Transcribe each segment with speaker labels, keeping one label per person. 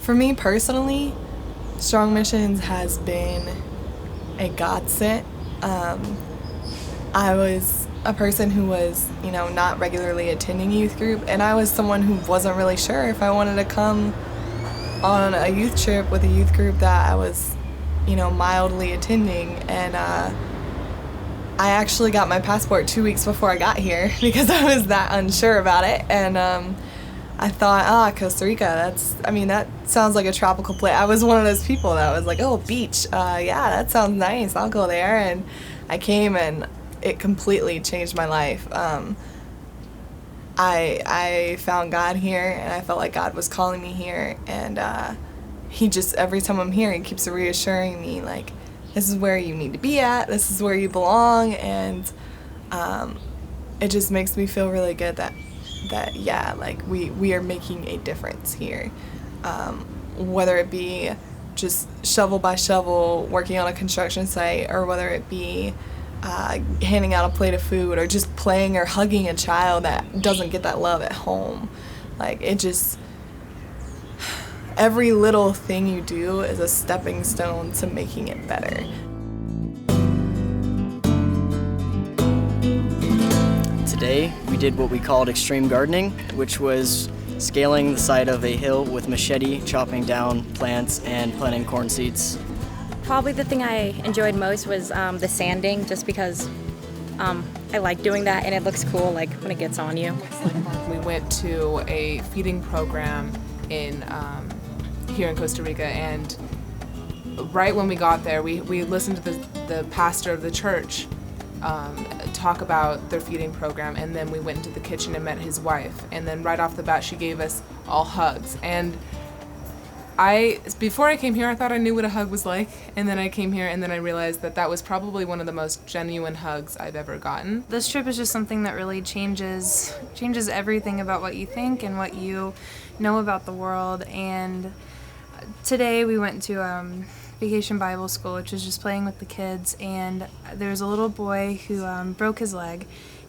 Speaker 1: For me personally, Strong Missions has been a godsend. I was a person who was, not regularly attending youth group, and I was someone who wasn't really sure if I wanted to come on a youth trip with a youth group that I was, mildly attending. And I actually got my passport 2 weeks before I got here because I was that unsure about it. And I thought, Costa Rica, that sounds like a tropical place. I was one of those people that was like, oh, beach, yeah, that sounds nice, I'll go there. And I came, and it completely changed my life. I found God here, and I felt like God was calling me here. And he just, every time I'm here, he keeps reassuring me, like, this is where you need to be at, this is where you belong. And it just makes me feel really good that yeah, like we are making a difference here, whether it be just shovel by shovel working on a construction site, or whether it be handing out a plate of food, or just playing or hugging a child that doesn't get that love at home. Like, it just, every little thing you do is a stepping stone to making it better.
Speaker 2: Today, we did what we called extreme gardening, which was scaling the side of a hill with machete, chopping down plants, and planting corn seeds.
Speaker 3: Probably the thing I enjoyed most was the sanding, just because I like doing that, and it looks cool, like, when it gets on you.
Speaker 4: We went to a feeding program here in Costa Rica, and right when we got there, we listened to the pastor of the church talk about their feeding program, and then we went into the kitchen and met his wife, and then right off the bat she gave us all hugs. And before I came here, I thought I knew what a hug was like, and then I came here and then I realized that was probably one of the most genuine hugs I've ever gotten.
Speaker 5: This trip is just something that really changes everything about what you think and what you know about the world. And today we went to Vacation Bible School, which is just playing with the kids, and there was a little boy who broke his leg,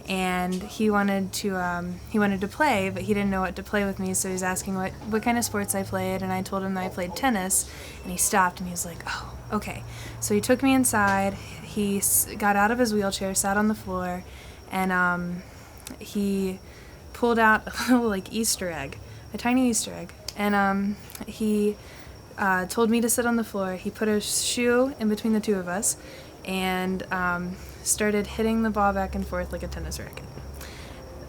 Speaker 5: and he wanted to play, but he didn't know what to play with me, so he was asking what kind of sports I played, and I told him that I played tennis, and he stopped and he was like, oh, okay. So he took me inside, he got out of his wheelchair, sat on the floor, and he pulled out a little, like, Easter egg, a tiny Easter egg, and he told me to sit on the floor. He put a shoe in between the two of us and started hitting the ball back and forth like a tennis racket.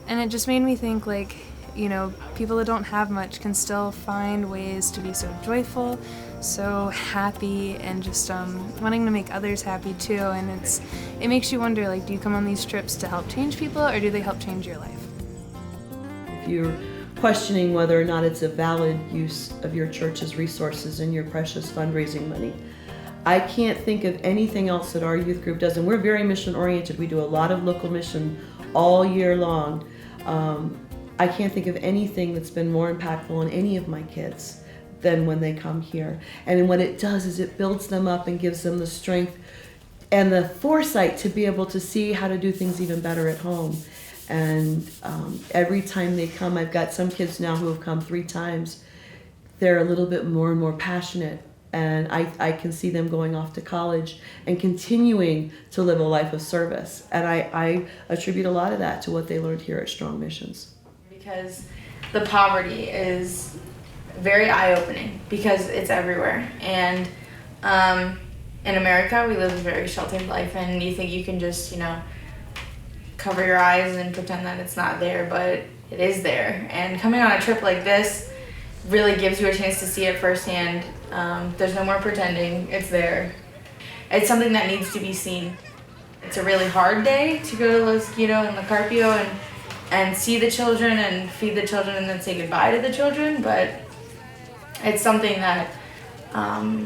Speaker 5: And it just made me think, like, people that don't have much can still find ways to be so joyful, so happy, and just wanting to make others happy too. And it makes you wonder, like, do you come on these trips to help change people, or do they help change your life?
Speaker 6: If you're questioning whether or not it's a valid use of your church's resources and your precious fundraising money, I can't think of anything else that our youth group does, and we're very mission oriented. We do a lot of local mission all year long. I can't think of anything that's been more impactful on any of my kids than when they come here. And what it does is it builds them up and gives them the strength and the foresight to be able to see how to do things even better at home. And every time they come, I've got some kids now who have come 3 times, they're a little bit more and more passionate, and I can see them going off to college and continuing to live a life of service. And I attribute a lot of that to what they learned here at Strong Missions.
Speaker 7: Because the poverty is very eye-opening, because it's everywhere. And in America, we live a very sheltered life, and you think you can just, cover your eyes and pretend that it's not there, but it is there. And coming on a trip like this really gives you a chance to see it firsthand. There's no more pretending, it's there. It's something that needs to be seen. It's a really hard day to go to Los Quito and La Carpio and see the children and feed the children and then say goodbye to the children, but it's something that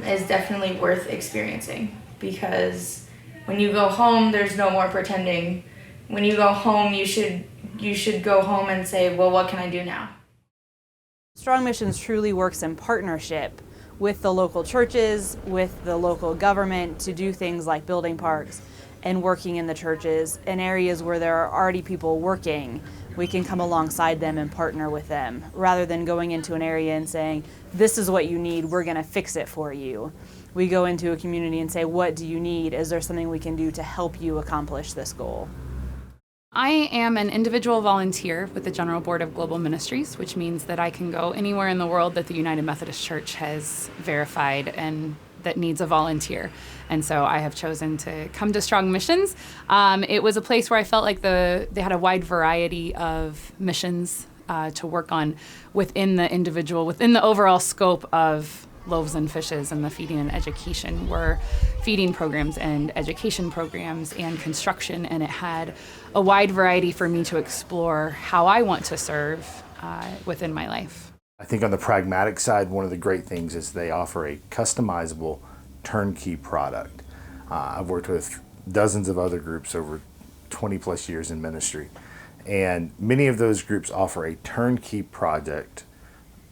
Speaker 7: is definitely worth experiencing, because when you go home, there's no more pretending. When you go home, you should go home and say, well, what can I do now?
Speaker 8: Strong Missions truly works in partnership with the local churches, with the local government, to do things like building parks and working in the churches in areas where there are already people working we can come alongside them and partner with them, rather than going into an area and saying, this is what you need, we're going to fix it for you. We go into a community and say, what do you need? Is there something we can do to help you accomplish this goal?
Speaker 9: I am an individual volunteer with the General Board of Global Ministries, which means that I can go anywhere in the world that the United Methodist Church has verified and that needs a volunteer. And so I have chosen to come to Strong Missions. It was a place where I felt like they had a wide variety of missions to work on within the overall scope of Loaves and Fishes, and the feeding and education were feeding programs and education programs and construction, and it had a wide variety for me to explore how I want to serve within my life.
Speaker 10: I think on the pragmatic side, one of the great things is they offer a customizable turnkey product. I've worked with dozens of other groups over 20 plus years in ministry, and many of those groups offer a turnkey project,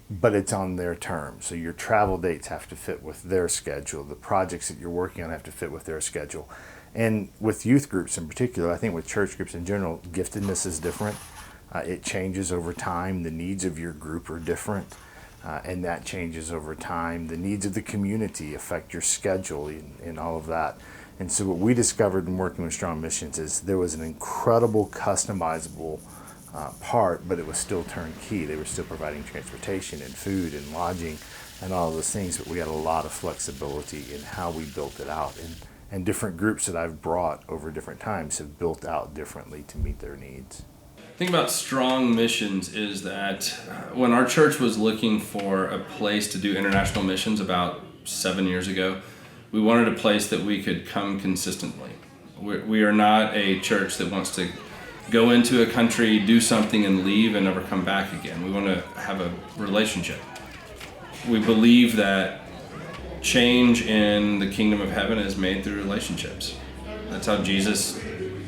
Speaker 10: but it's on their terms. So your travel dates have to fit with their schedule. The projects that you're working on have to fit with their schedule. And with youth groups in particular, I think with church groups in general, giftedness is different. It changes over time. The needs of your group are different, and that changes over time. The needs of the community affect your schedule and all of that. And so what we discovered in working with Strong Missions is there was an incredible customizable part, but it was still turnkey. They were still providing transportation and food and lodging and all of those things, but we had a lot of flexibility in how we built it out. And different groups that I've brought over different times have built out differently to meet their needs.
Speaker 11: The thing about Strong Missions is that when our church was looking for a place to do international missions about 7 years ago, we wanted a place that we could come consistently. We are not a church that wants to go into a country, do something, and leave and never come back again. We want to have a relationship. We believe that change in the kingdom of heaven is made through relationships. That's how Jesus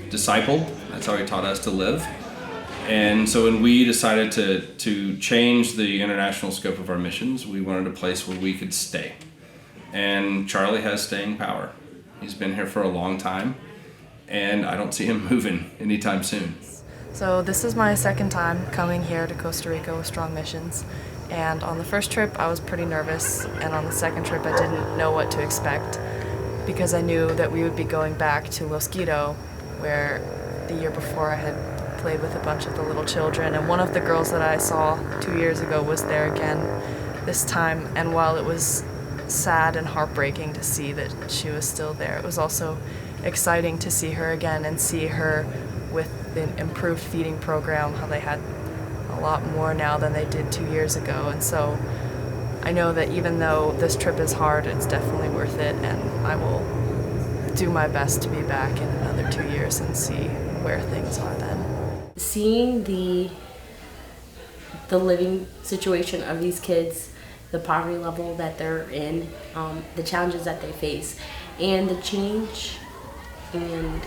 Speaker 11: discipled. That's how he taught us to live. And so when we decided to change the international scope of our missions, we wanted a place where we could stay. And Charlie has staying power. He's been here for a long time, and I don't see him moving anytime soon.
Speaker 1: So this is my second time coming here to Costa Rica with Strong Missions, and on the first trip I was pretty nervous, and on the second trip I didn't know what to expect because I knew that we would be going back to Los Quito, where the year before I had played with a bunch of the little children, and one of the girls that I saw 2 years ago was there again this time, and while it was sad and heartbreaking to see that she was still there, it was also exciting to see her again and see her with the improved feeding program, how they had a lot more now than they did 2 years ago. And so I know that even though this trip is hard, it's definitely worth it, and I will do my best to be back in another 2 years and see where things are then.
Speaker 12: Seeing the living situation of these kids, the poverty level that they're in, the challenges that they face, and the change and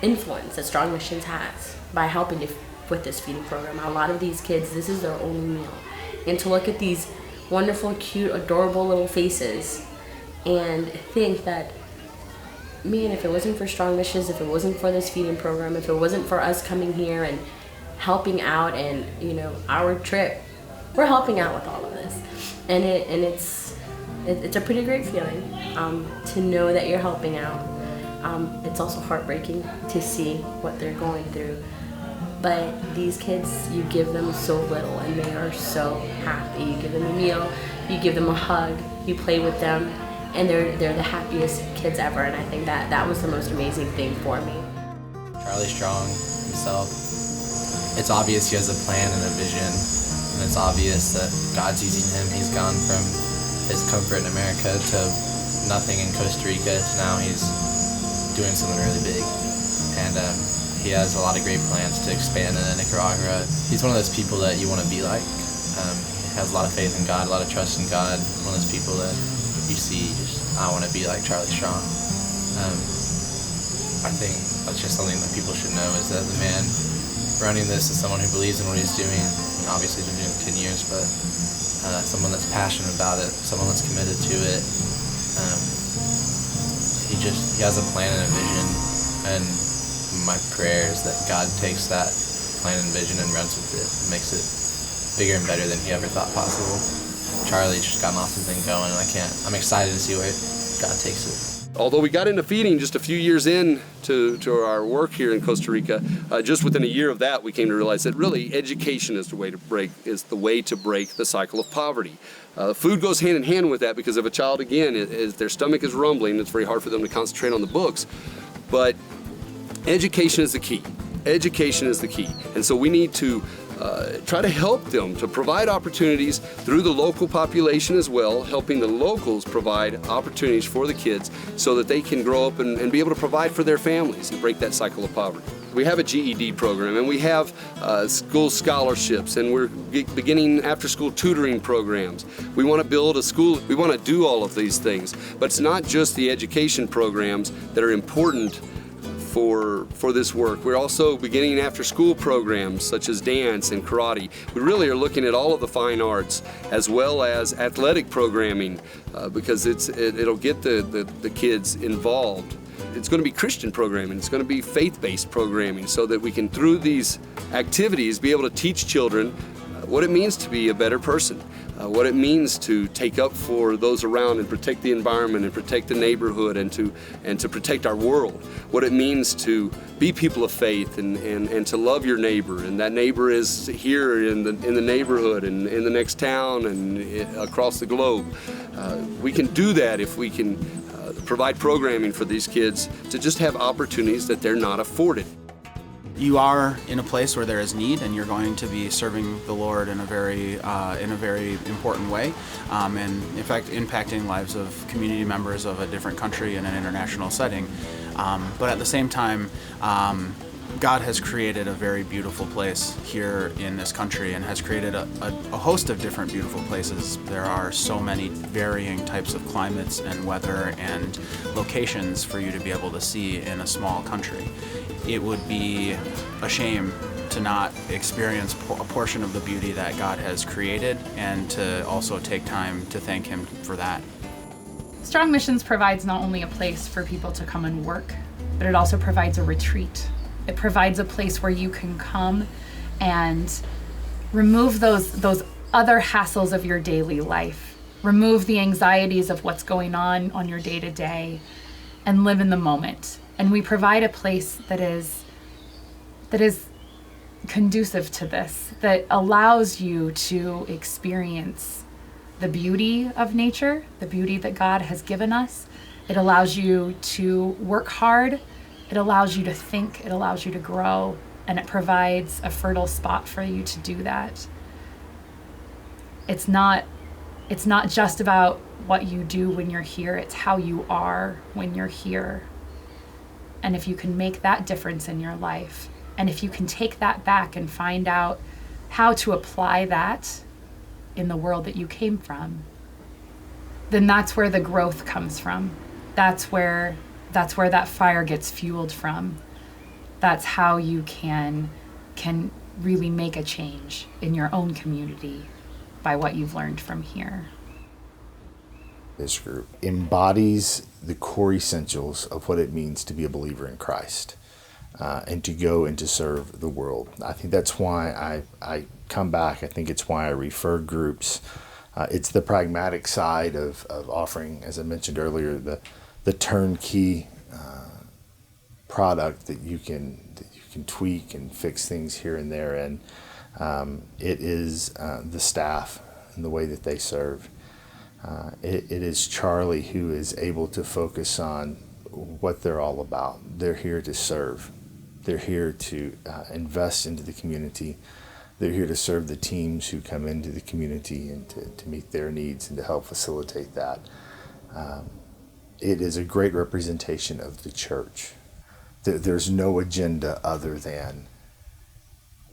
Speaker 12: influence that Strong Missions has by helping with this feeding program. A lot of these kids, this is their only meal. And to look at these wonderful, cute, adorable little faces and think that, man, if it wasn't for Strong Missions, if it wasn't for this feeding program, if it wasn't for us coming here and helping out and, our trip, we're helping out with all of this. And it's a pretty great feeling to know that you're helping out. It's also heartbreaking to see what they're going through. But these kids, you give them so little and they are so happy. You give them a meal, you give them a hug, you play with them, and they're the happiest kids ever. And I think that was the most amazing thing for me.
Speaker 13: Charlie Strong himself, it's obvious he has a plan and a vision, and it's obvious that God's using him. He's gone from his comfort in America to nothing in Costa Rica to now he's doing something really big. And he has a lot of great plans to expand into Nicaragua. He's one of those people that you want to be like. He has a lot of faith in God, a lot of trust in God. One of those people that you see, I want to be like Charlie Strong. I think that's just something that people should know, is that the man running this is someone who believes in what he's doing. And obviously he's been doing it 10 years, but someone that's passionate about it, someone that's committed to it. He has a plan and a vision, and my prayer is that God takes that plan and vision and runs with it, makes it bigger and better than he ever thought possible. Charlie's just got an awesome thing going, and I'm excited to see where God takes it.
Speaker 14: Although we got into feeding just a few years in to our work here in Costa Rica, just within a year of that, we came to realize that really education is the way to break the cycle of poverty. Food goes hand in hand with that, because if a child, again, their stomach is rumbling, it's very hard for them to concentrate on the books. But education is the key. Education is the key. And so we need to try to help them, to provide opportunities through the local population as well, helping the locals provide opportunities for the kids so that they can grow up and be able to provide for their families and break that cycle of poverty. We have a GED program, and we have school scholarships, and we're beginning after-school tutoring programs. We want to build a school. We want to do all of these things, but it's not just the education programs that are important for this work. We're also beginning after-school programs such as dance and karate. We really are looking at all of the fine arts as well as athletic programming because it'll get the kids involved. It's going to be Christian programming. It's going to be faith-based programming so that we can, through these activities, be able to teach children what it means to be a better person, what it means to take up for those around and protect the environment and protect the neighborhood and to protect our world, what it means to be people of faith and to love your neighbor, and that neighbor is here in the neighborhood and in the next town and across the globe. We can do that if we can provide programming for these kids to just have opportunities that they're not afforded.
Speaker 15: You are in a place where there is need, and you're going to be serving the Lord in a very important way, and in fact impacting lives of community members of a different country in an international setting. But at the same time, God has created a very beautiful place here in this country and has created a host of different beautiful places. There are so many varying types of climates and weather and locations for you to be able to see in a small country. It would be a shame to not experience a portion of the beauty that God has created and to also take time to thank Him for that.
Speaker 9: Strong Missions provides not only a place for people to come and work, but it also provides a retreat. It provides a place where you can come and remove those other hassles of your daily life, remove the anxieties of what's going on your day-to-day, and live in the moment. And we provide a place that is conducive to this, that allows you to experience the beauty of nature, the beauty that God has given us. It allows you to work hard. It allows you to think, it allows you to grow, and it provides a fertile spot for you to do that. It's not just about what you do when you're here, it's how you are when you're here. And if you can make that difference in your life, and if you can take that back and find out how to apply that in the world that you came from, then that's where the growth comes from. That's where that fire gets fueled from. That's how you can really make a change in your own community by what you've learned from here.
Speaker 10: This group embodies the core essentials of what it means to be a believer in Christ and to go and to serve the world. I think that's why I come back. I think it's why I refer groups. It's the pragmatic side of offering, as I mentioned earlier, the turnkey product that you can tweak and fix things here and there, and it is the staff and the way that they serve. It is Charlie who is able to focus on what they're all about. They're here to serve. They're here to invest into the community. They're here to serve the teams who come into the community and to meet their needs and to help facilitate that. It is a great representation of the church. There's no agenda other than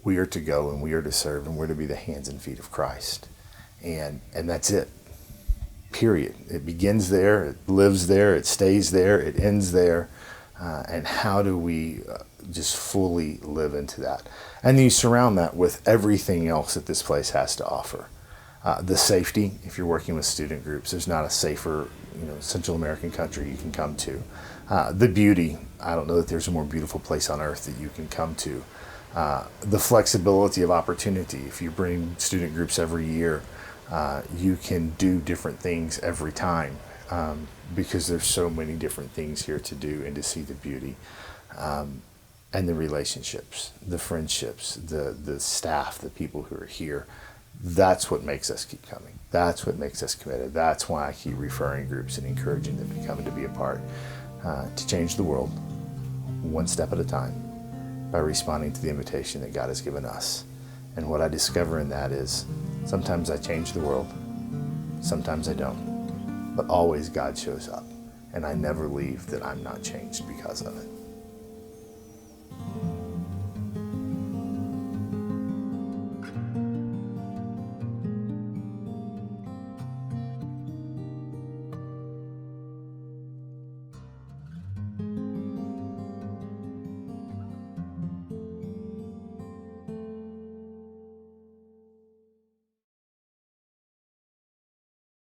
Speaker 10: we are to go and we are to serve and we're to be the hands and feet of Christ. And that's it. Period. It begins there, it lives there, it stays there, it ends there. And how do we just fully live into that? And then you surround that with everything else that this place has to offer. The safety, if you're working with student groups, there's not a safer Central American country you can come to. The beauty, I don't know that there's a more beautiful place on earth that you can come to. The flexibility of opportunity. If you bring student groups every year, you can do different things every time, because there's so many different things here to do and to see the beauty. And the relationships, the friendships, the staff, the people who are here. That's what makes us keep coming. That's what makes us committed. That's why I keep referring groups and encouraging them to come and to be a part, to change the world one step at a time by responding to the invitation that God has given us. And what I discover in that is sometimes I change the world, sometimes I don't, but always God shows up, and I never leave that I'm not changed because of it.